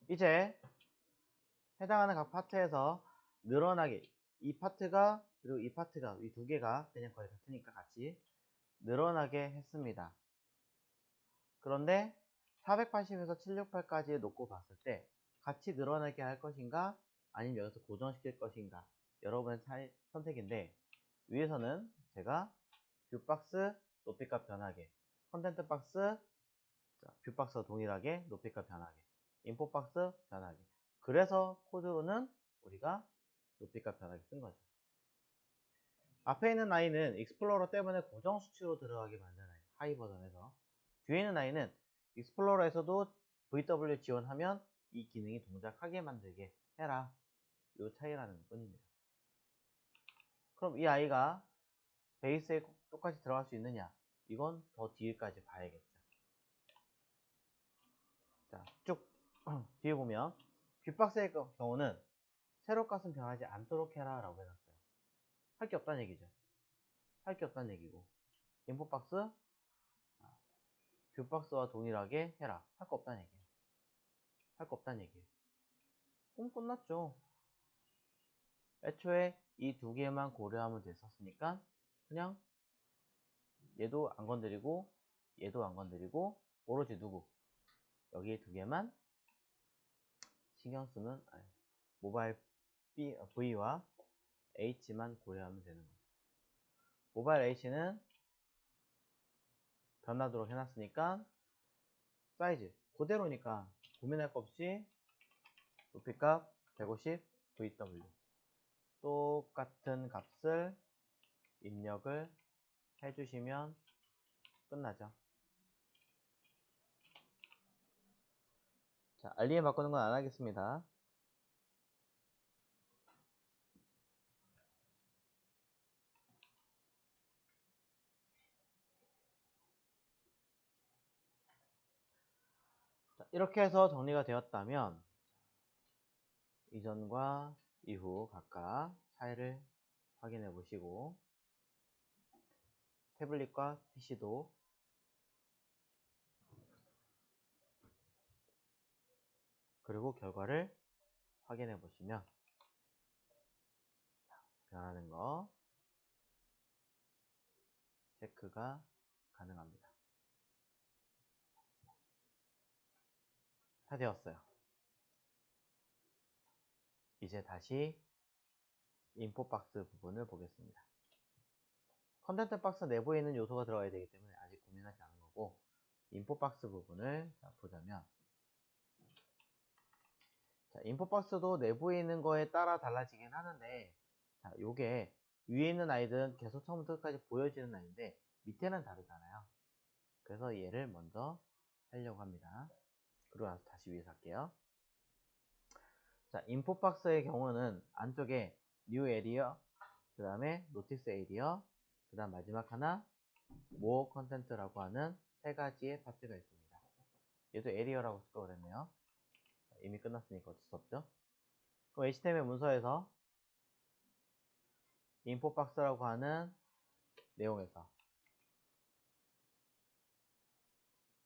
이제 해당하는 각 파트에서 늘어나게 이 파트가 그리고 이 파트가 이 두 개가 그냥 거의 같으니까 같이 늘어나게 했습니다. 그런데 480에서 768까지 놓고 봤을 때 같이 늘어나게 할 것인가 아니면 여기서 고정시킬 것인가 여러분의 선택인데 위에서는 제가 뷰박스 높이값 변하게 컨텐트 박스 뷰박스와 동일하게 높이값 변하게 인포박스 변하게 그래서 코드는 우리가 높이값 변하게 쓴 거죠. 앞에 있는 아이는 익스플로러 때문에 고정 수치로 들어가게 만든 아이 하이 버전에서 뒤에 있는 아이는 익스플로러에서도 VW 지원하면 이 기능이 동작하게 만들게 해라 이 차이라는 뿐입니다. 그럼 이 아이가 베이스에 똑같이 들어갈 수 있느냐 이건 더 뒤에까지 봐야겠죠. 자, 쭉 뒤에 보면 뷰박스의 경우는 세로 값은 변하지 않도록 해라 라고 해놨어요. 할 게 없다는 얘기죠. 할 게 없다는 얘기고 인풋박스 뷰박스와 동일하게 해라. 할 거 없다는 얘기예요. 할 거 없다는 얘기예요. 그럼 끝났죠. 애초에 이 두 개만 고려하면 됐었으니까 그냥 얘도 안 건드리고 얘도 안 건드리고 오로지 누구 여기 두 개만 신경 쓰면 모바일 V와 H만 고려하면 되는 거죠. 모바일 H는 변하도록 해놨으니까 사이즈 그대로니까 고민할 거 없이 높이값 150 VW 똑같은 값을 입력을 해주시면 끝나죠. 자, 알림에 바꾸는 건 안 하겠습니다. 자, 이렇게 해서 정리가 되었다면 이전과 이후 각각 차이를 확인해 보시고 태블릿과 PC도 그리고 결과를 확인해 보시면 변하는 거 체크가 가능합니다. 다 되었어요. 이제 다시 인포박스 부분을 보겠습니다. 컨텐트 박스 내부에 있는 요소가 들어가야 되기 때문에 아직 고민하지 않은 거고 인포박스 부분을 보자면 자, 인포박스도 내부에 있는 거에 따라 달라지긴 하는데 자, 요게 위에 있는 아이들은 계속 처음부터 끝까지 보여지는 아이인데 밑에는 다르잖아요. 그래서 얘를 먼저 하려고 합니다. 그리고 나서 다시 위에서 할게요. 자, 인포박스의 경우는 안쪽에 new area, 그 다음에 notice area, 그 다음 마지막 하나 more content라고 하는 세 가지의 파트가 있습니다. 얘도 area라고 쓸 거 그랬네요. 이미 끝났으니까 어쩔 수 없죠. 그럼 HTML 문서에서 인포박스라고 하는 내용에서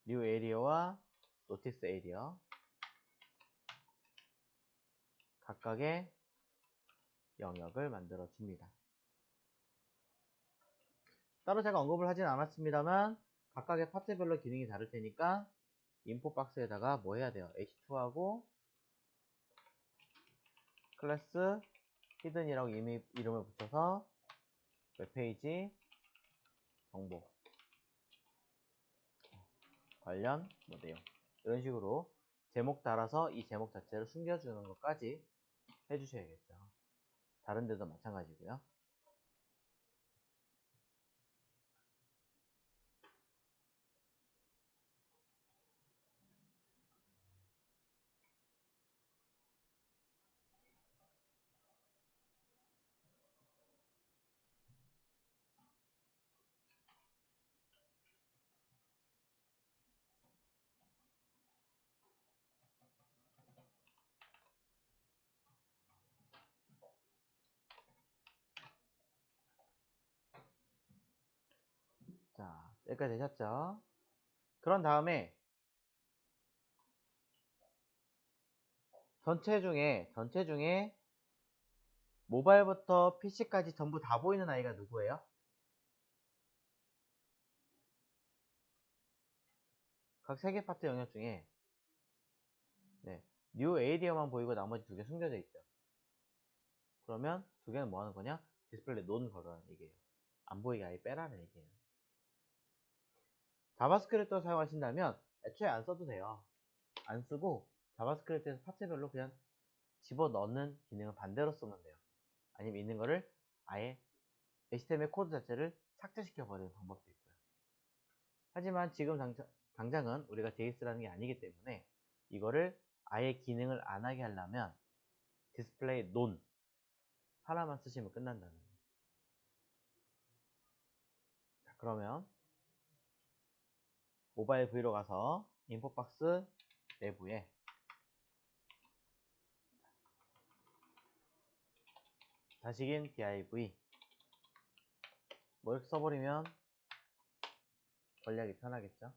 new area와 notice area 각각의 영역을 만들어 줍니다. 따로 제가 언급을 하진 않았습니다만 각각의 파트별로 기능이 다를 테니까 인포박스에다가 뭐 해야 돼요? h2하고 클래스 히든이라고 이미 이름을 붙여서 웹페이지 정보 관련 뭐 내용 이런 식으로 제목 달아서 이 제목 자체를 숨겨주는 것까지 해주셔야겠죠. 다른 데도 마찬가지고요. 자, 여기까지 되셨죠? 그런 다음에 전체 중에 모바일부터 PC까지 전부 다 보이는 아이가 누구예요? 각 3개 파트 영역 중에 네, new area만 보이고 나머지 2개 숨겨져 있죠. 그러면 2개는 뭐 하는 거냐? 디스플레이 논 걸어라는 얘기예요. 안 보이게 아예 빼라는 얘기예요. 자바스크립트를 사용하신다면 애초에 안 써도 돼요. 안 쓰고 자바스크립트에서 파트별로 그냥 집어넣는 기능을 반대로 쓰면 돼요. 아니면 있는 거를 아예 HTML 코드 자체를 삭제시켜 버리는 방법도 있고요. 하지만 지금 당장은 우리가 JS라는 게 아니기 때문에 이거를 아예 기능을 안 하게 하려면 디스플레이 논 하나만 쓰시면 끝난다는 거죠. 자, 그러면 모바일 V로 가서 인포박스 내부에 자식인 div 뭐 이렇게 써버리면 관리하기 편하겠죠.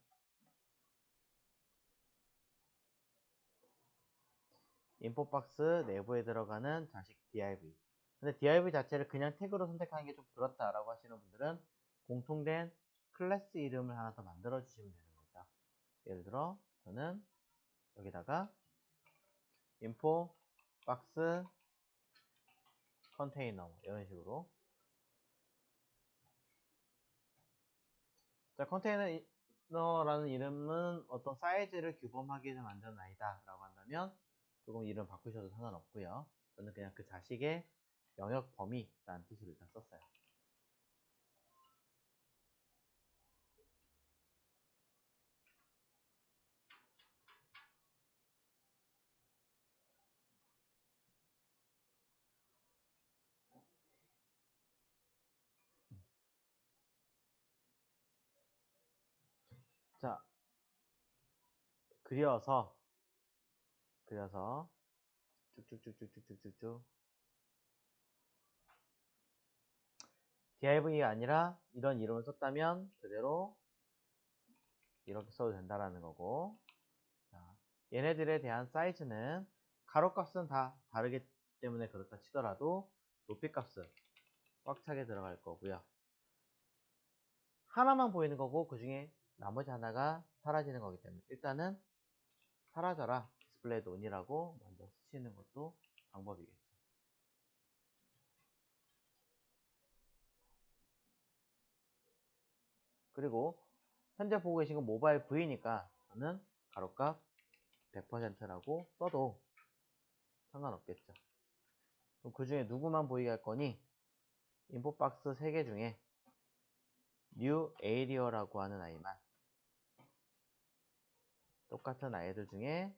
인포박스 내부에 들어가는 자식 div. 근데 div 자체를 그냥 태그로 선택하는 게 좀 그렇다라고 하시는 분들은 공통된 클래스 이름을 하나 더 만들어 주시면 되는 거죠. 예를 들어 저는 여기다가 인포 박스 컨테이너 이런 식으로. 자, 컨테이너라는 이름은 어떤 사이즈를 규범하기 위해서 만든 아이다 라고 한다면 조금 이름 바꾸셔도 상관없고요. 저는 그냥 그 자식의 영역 범위라는 뜻으로 일단 썼어요. 자, 그려서 쭉쭉쭉쭉쭉쭉쭉 div가 아니라 이런 이름을 썼다면 그대로 이렇게 써도 된다라는 거고. 자, 얘네들에 대한 사이즈는 가로값은 다 다르기 때문에 그렇다 치더라도 높이값은 꽉 차게 들어갈 거고요. 하나만 보이는 거고 그 중에 나머지 하나가 사라지는 거기 때문에 일단은 사라져라 디스플레이 논이라고 먼저 쓰시는 것도 방법이겠죠. 그리고 현재 보고 계신 건 모바일 V니까 저는 가로값 100%라고 써도 상관없겠죠. 그럼 그 중에 누구만 보이게 할 거니? 인포박스 3개 중에 new area라고 하는 아이만, 똑같은 아이들 중에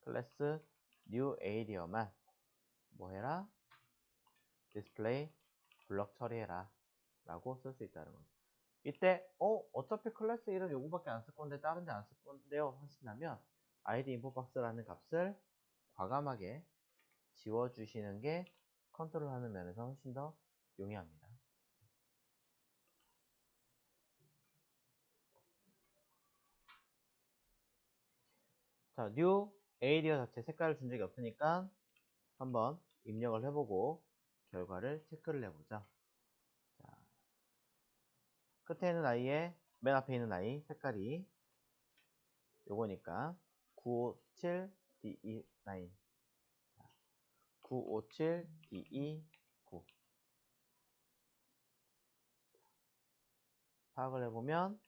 클래스 new area만 뭐 해라? 디스플레이 블럭 처리해라 라고 쓸 수 있다는 거죠. 이때 어차피 클래스 이름 요거밖에 안 쓸 건데 다른 데 안 쓸 건데요 하신다면 id 인포박스라는 값을 과감하게 지워주시는 게 컨트롤 하는 면에서 훨씬 더 용이합니다. 자, new area 자체 색깔을 준 적이 없으니까 한번 입력을 해보고 결과를 체크를 해보자. 자, 끝에 있는 아이의 맨 앞에 있는 아이 색깔이 요거니까 957DE9 957DE9 파악을 해보면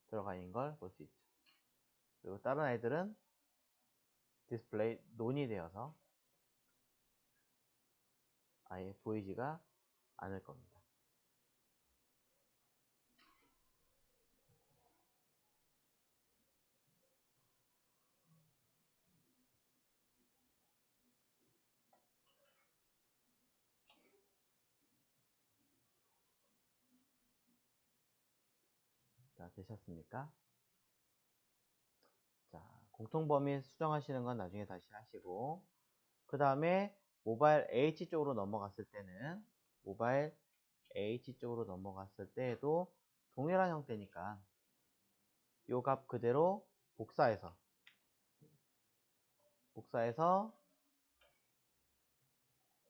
들어가 있는 걸 볼 수 있죠. 그리고 다른 아이들은 디스플레이 논이 되어서 아예 보이지가 않을 겁니다. 자, 되셨습니까? 자, 공통범위 수정하시는 건 나중에 다시 하시고, 그 다음에 모바일 H 쪽으로 넘어갔을 때는 모바일 H 쪽으로 넘어갔을 때에도 동일한 형태니까 요 값 그대로 복사해서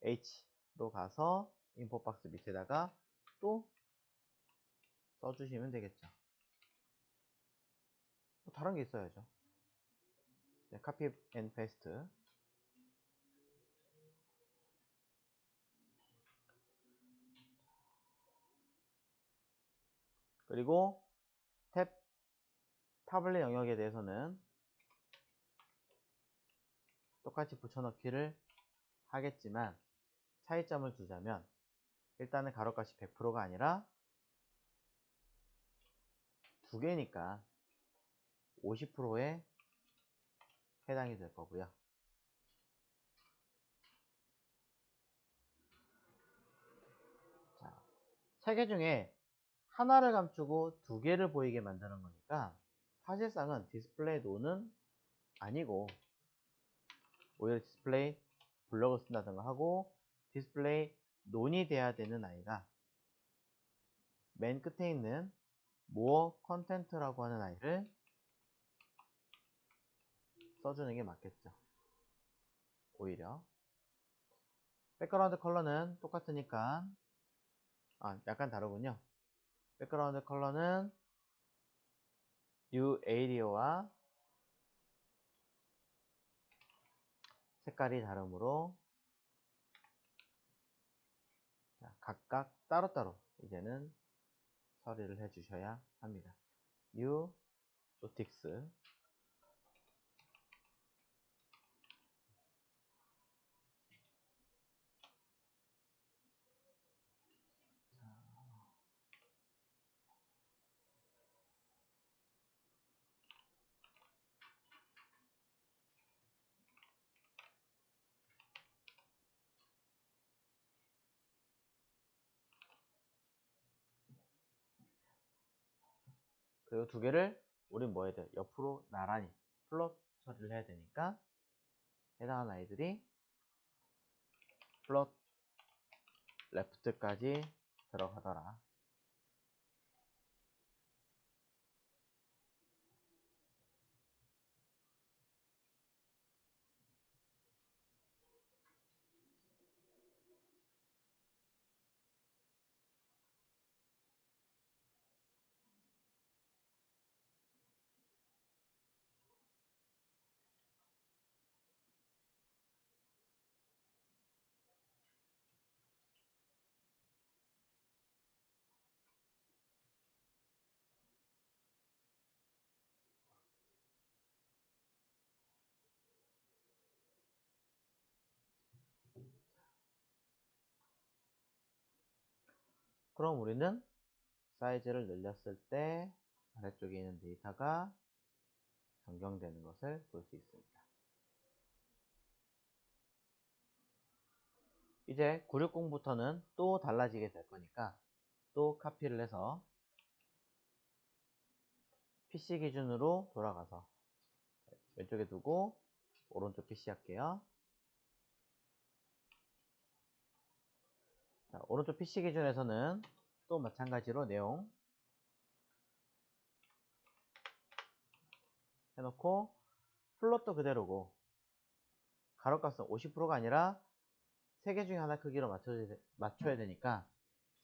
H로 가서 인포 박스 밑에다가 또 써주시면 되겠죠. 뭐 다른 게 있어야죠. 네, 카피 앤 페이스트. 그리고 타블렛 영역에 대해서는 똑같이 붙여넣기를 하겠지만 차이점을 두자면 일단은 가로값이 100%가 아니라 두 개니까 50%에 해당이 될 거고요. 자, 세 개 중에 하나를 감추고 두 개를 보이게 만드는 거니까 사실상은 디스플레이 노는 아니고 오히려 디스플레이 블럭을 쓴다든가 하고 디스플레이 논이 돼야 되는 아이가 맨 끝에 있는 모어 컨텐트라고 하는 아이를 써주는 게 맞겠죠. 오히려 백그라운드 컬러는 똑같으니까 약간 다르군요. 백그라운드 컬러는 뉴 에이리어와 색깔이 다르므로 각각 따로따로 이제는 처리를 해 주셔야 합니다. 뉴 노틱스 그리고 두 개를 우린 뭐 해야 돼요? 옆으로 나란히 플롯 처리를 해야 되니까 해당하는 아이들이 플롯 레프트까지 들어가더라. 그럼 우리는 사이즈를 늘렸을 때 아래쪽에 있는 데이터가 변경되는 것을 볼 수 있습니다. 이제 960부터는 또 달라지게 될 거니까 또 카피를 해서 PC 기준으로 돌아가서 왼쪽에 두고 오른쪽 PC 할게요. 자, 오른쪽 PC 기준에서는 또 마찬가지로 내용 해놓고 플롯도 그대로고 가로값은 50%가 아니라 3개 중에 하나 크기로 맞춰야 되니까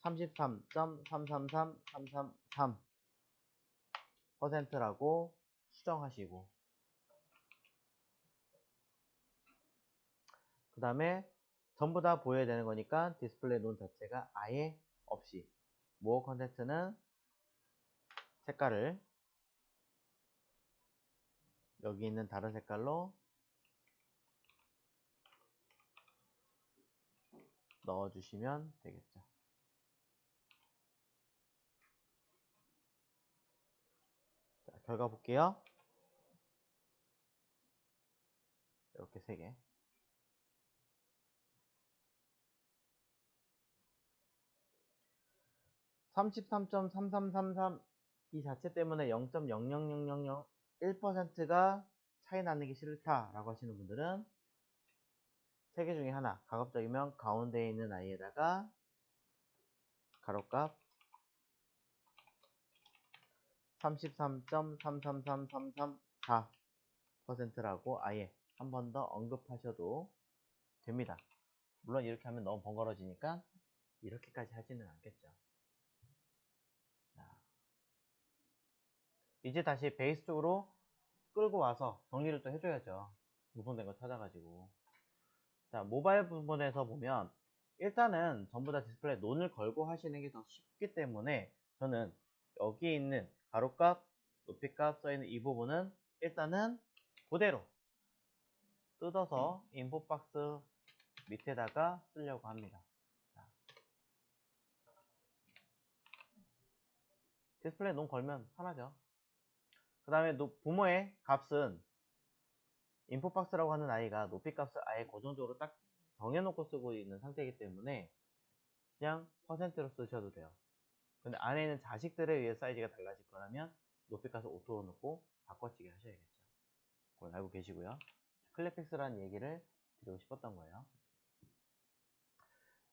33.333333%라고 수정하시고 그 다음에 전부 다 보여야 되는 거니까 디스플레이 논 자체가 아예 없이 모어 컨텐트는 색깔을 여기 있는 다른 색깔로 넣어주시면 되겠죠. 자, 결과 볼게요. 이렇게 3개. (33.3333) 이 자체 때문에 0.00001%가 차이 나는 게 싫다라고 하시는 분들은 3개 중에 하나, 가급적이면 가운데에 있는 아이에다가 가로값 33.333333 4%라고 아예 한 번 더 언급하셔도 됩니다. 물론 이렇게 하면 너무 번거로워지니까 이렇게까지 하지는 않겠죠. 자, 이제 다시 베이스 쪽으로 끌고 와서 정리를 또 해줘야죠. 무손된 거 찾아가지고. 자, 모바일 부분에서 보면 일단은 전부 다 디스플레이 논을 걸고 하시는 게 더 쉽기 때문에 저는 여기 있는 가로값, 높이값 써있는 이 부분은 일단은 그대로 뜯어서 인풋박스 밑에다가 쓰려고 합니다. 자, 디스플레이 논 걸면 편하죠. 그 다음에 부모의 값은 인풋박스라고 하는 아이가 높이값을 아예 고정적으로 딱 정해놓고 쓰고 있는 상태이기 때문에 그냥 퍼센트로 쓰셔도 돼요. 근데 안에 있는 자식들에 의해 사이즈가 달라질 거라면 높이값을 오토로 놓고 바꿔치기 하셔야겠죠. 그걸 알고 계시고요. 클립픽스라는 얘기를 드리고 싶었던 거예요.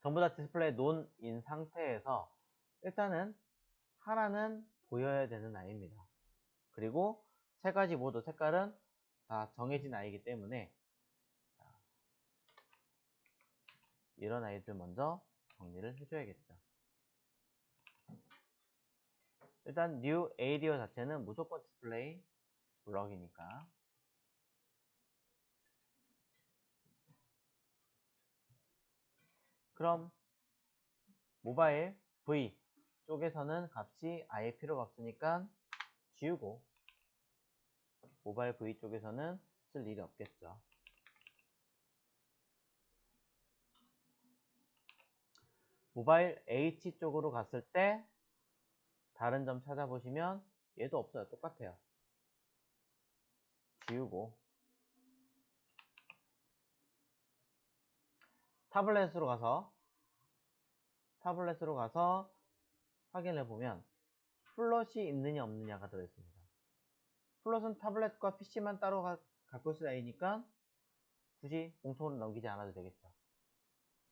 전부 다 디스플레이 논인 상태에서 일단은 하나는 보여야 되는 아이입니다. 그리고 세 가지 모두 색깔은 다 정해진 아이이기 때문에 이런 아이들 먼저 정리를 해줘야겠죠. 일단 new area 자체는 무조건 디스플레이 블럭이니까 그럼 모바일 V 쪽에서는 값이 아예 필요가 없으니까 지우고 모바일 V 쪽에서는 쓸 일이 없겠죠. 모바일 H 쪽으로 갔을 때 다른 점 찾아보시면 얘도 없어요. 똑같아요. 지우고 타블렛으로 가서 확인해 보면 플롯이 있느냐 없느냐가 들어있습니다. 플롯은 타블렛과 PC만 따로 갖고 있을 아이니까 굳이 공통으로 넘기지 않아도 되겠죠.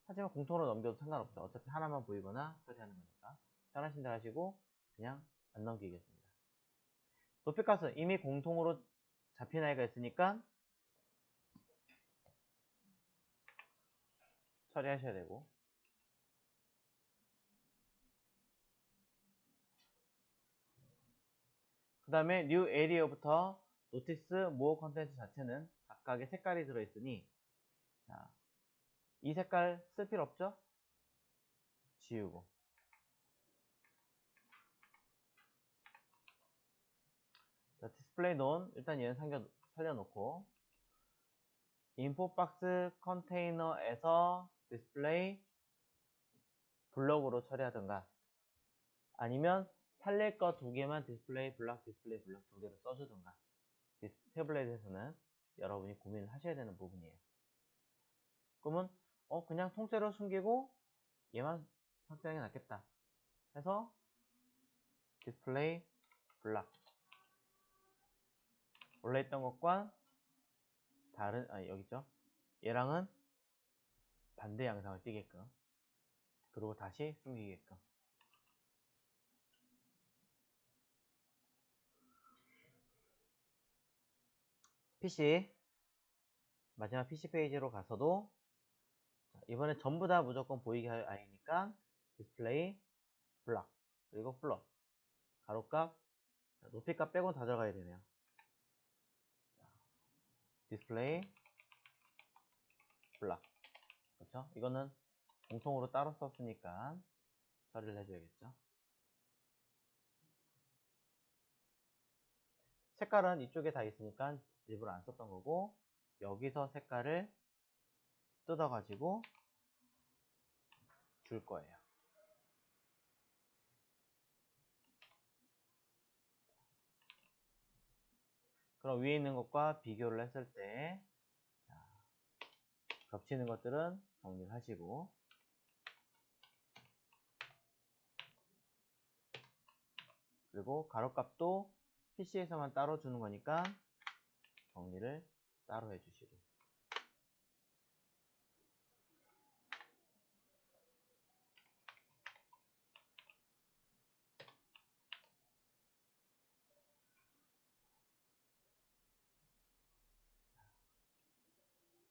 하지만 공통으로 넘겨도 상관없죠. 어차피 하나만 보이거나 처리하는 거니까 편하신 대로 하시고 그냥 안 넘기겠습니다. 높이값은 이미 공통으로 잡힌 아이가 있으니까 처리하셔야 되고 그 다음에 new area부터 notice more 컨텐츠 자체는 각각의 색깔이 들어있으니 자, 이 색깔 쓸 필요 없죠? 지우고 자, 디스플레이 논 일단 얘는 살려놓고 인포박스 컨테이너에서 디스플레이 블럭으로 처리하던가 아니면 살릴 거 두 개만 디스플레이 블럭 두 개로 써주던가 태블릿에서는 여러분이 고민을 하셔야 되는 부분이에요. 그러면 그냥 통째로 숨기고 얘만 확장해 놨겠다 해서 디스플레이 블럭 원래 있던 것과 다른 여기 있죠. 얘랑은 반대 양상을 띄게끔 그리고 다시 숨기게끔 PC 마지막 PC 페이지로 가서도 이번에 전부 다 무조건 보이게 할 아이니까 디스플레이 블럭 그리고 플롯 가로값 높이값 빼고 다 들어가야 되네요. 디스플레이 블럭 그렇죠? 이거는 공통으로 따로 썼으니까 처리를 해줘야겠죠. 색깔은 이쪽에 다 있으니까 일부러 안 썼던 거고 여기서 색깔을 뜯어 가지고 줄 거예요. 그럼 위에 있는 것과 비교를 했을 때 겹치는 것들은 정리를 하시고 그리고 가로값도 PC에서만 따로 주는 거니까 정리를 따로 해주시고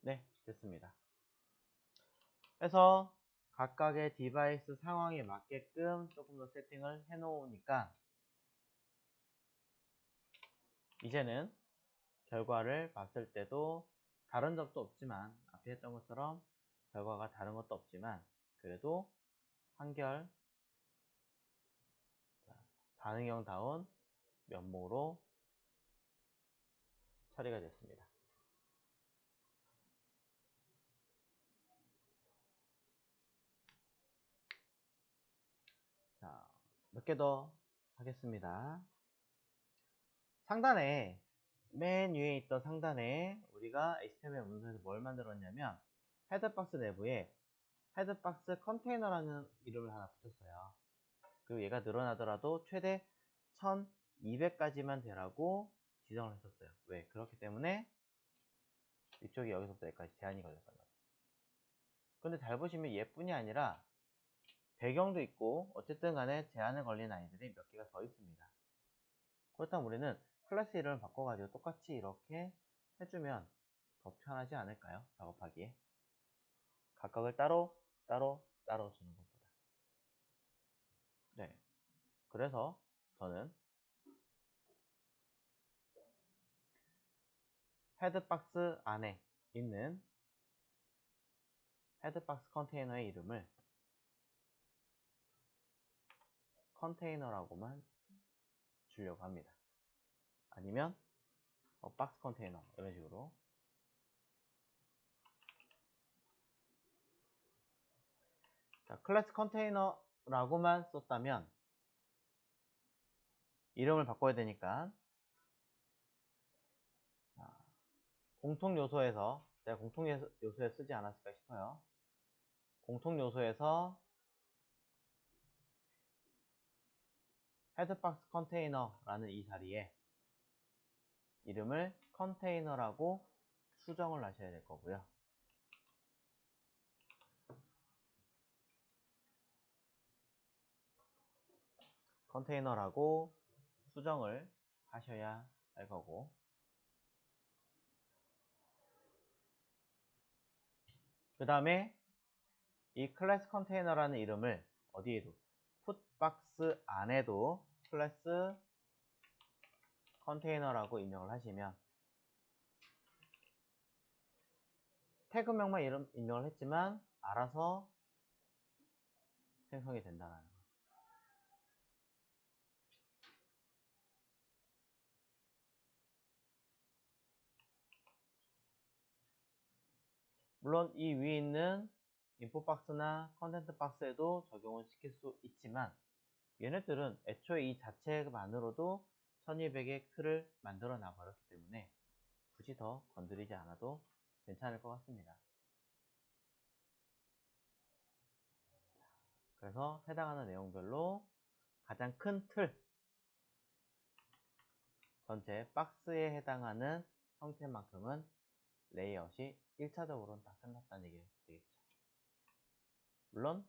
네, 됐습니다. 그래서 각각의 디바이스 상황에 맞게끔 조금 더 세팅을 해 놓으니까 이제는 결과를 봤을 때도 다른 점도 없지만 앞에 했던 것처럼 결과가 다른 것도 없지만 그래도 한결 반응형다운 면모로 처리가 됐습니다. 자, 몇 개 더 하겠습니다. 상단에 맨 위에 있던 상단에 우리가 HTML 문서에서 뭘 만들었냐면 헤드박스 내부에 헤드박스 컨테이너라는 이름을 하나 붙였어요. 그리고 얘가 늘어나더라도 최대 1200까지만 되라고 지정을 했었어요. 왜? 그렇기 때문에 이쪽이 여기서부터 여기까지 제한이 걸렸단 말이에요. 근데 잘 보시면 얘뿐이 아니라 배경도 있고 어쨌든 간에 제한을 걸린 아이들이 몇 개가 더 있습니다. 그렇다면 우리는 클래스 이름을 바꿔가지고 똑같이 이렇게 해주면 더 편하지 않을까요? 작업하기에. 각각을 따로 주는 것보다. 네. 그래서 저는 헤드박스 안에 있는 헤드박스 컨테이너의 이름을 컨테이너라고만 주려고 합니다. 아니면 박스 컨테이너 이런 식으로. 자, 클래스 컨테이너라고만 썼다면 이름을 바꿔야 되니까 공통 요소에서 제가 공통 요소에 쓰지 않았을까 싶어요. 공통 요소에서 헤드박스 컨테이너라는 이 자리에 이름을 컨테이너라고 수정을 하셔야 될 거고요. 컨테이너라고 수정을 하셔야 할 거고, 그 다음에 이 클래스 컨테이너라는 이름을 어디에도 풋박스 안에도 클래스 컨테이너라고 입력을 하시면 태그명만 입력을 했지만 알아서 생성이 된다는 거. 물론 이 위에 있는 인포박스나 컨텐트 박스에도 적용을 시킬 수 있지만 얘네들은 애초에 이 자체만으로도 1200의 틀을 만들어 놔버렸기 때문에 굳이 더 건드리지 않아도 괜찮을 것 같습니다. 그래서 해당하는 내용별로 가장 큰 틀, 전체 박스에 해당하는 형태만큼은 레이아웃이 1차적으로는 다 끝났다는 얘기가 되겠죠. 물론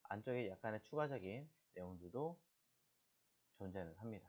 안쪽에 약간의 추가적인 내용들도 존재는 합니다.